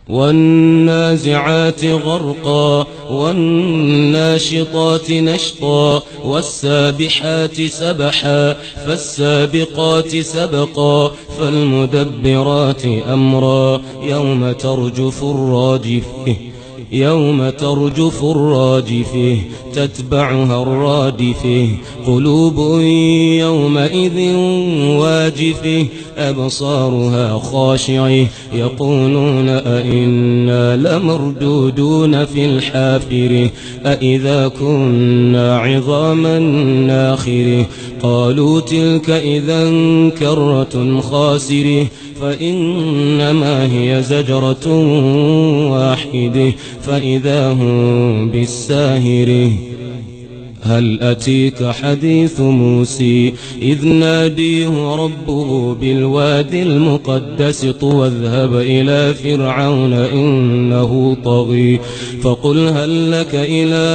والنازعات غرقا والناشطات نشطا والسابحات سبحا فالسابقات سبقا فالمدبرات أمرا يوم ترجف الراجفة تتبعها الرادفة قلوب يومئذ واجفة أبصارها خاشعة يقولون أئنا لمردودون في الحافرة أئذا كنا عظاما ناخرة قالوا تلك إذا كرة خاسرة فإنما هي زجرة واحدة فإذا هم بالساهرة هل أتيك حديث موسى إذ ناديه ربه بالوادي المقدس طوى اذهب إلى فرعون إنه طغى فقل هل لك إلى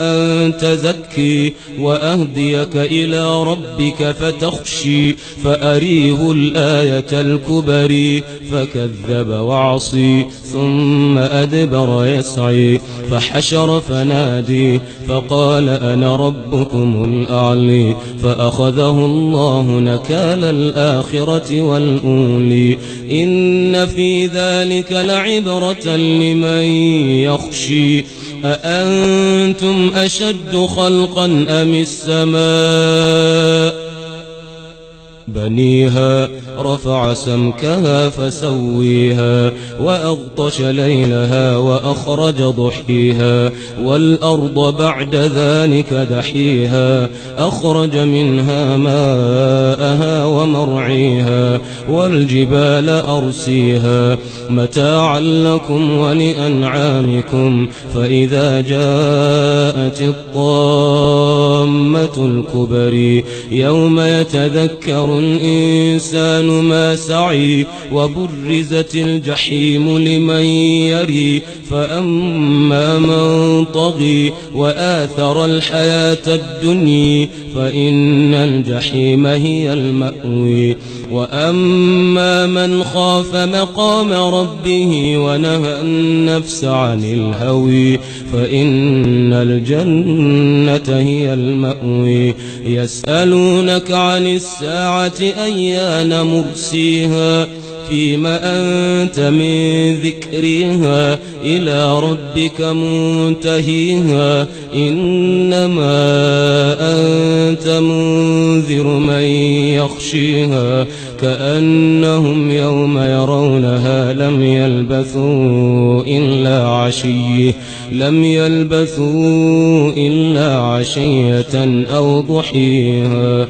أن تزكي وأهديك إلى ربك فتخشي فأريه الآية الكبرى فكذب وعصي ثم أدبر يسعي فحشر فنادي فقال أنا ربكم الأعلى فأخذه الله نكال الآخرة والأولى إن في ذلك لعبرة لمن يخشي أأنتم أشد خلقا أم السماء بنيها رفع سمكها فسويها وأغطش ليلها وأخرج ضحيها والأرض بعد ذلك دحيها أخرج منها ماءها ومرعيها والجبال أرسيها متاعا لكم ولأنعامكم فإذا جاءت الطامة الكبرى يوم يتذكر الإنسان ما سعي وبرزت الجحيم لمن يري فأما من طغي وآثر الحياة الدنيا فإن الجحيم هي المأوى وأما من خاف مقام ربه ونهى النفس عن الهوى فإن الجنة هي المأوى يسألونك عن الساعة أيان مرسيها فيما أنت من ذكرها إلى ربك منتهيها إنما أنت منذر من يخشيها كأنهم يوم يرونها لم يلبثوا إلا عشية أو ضحيها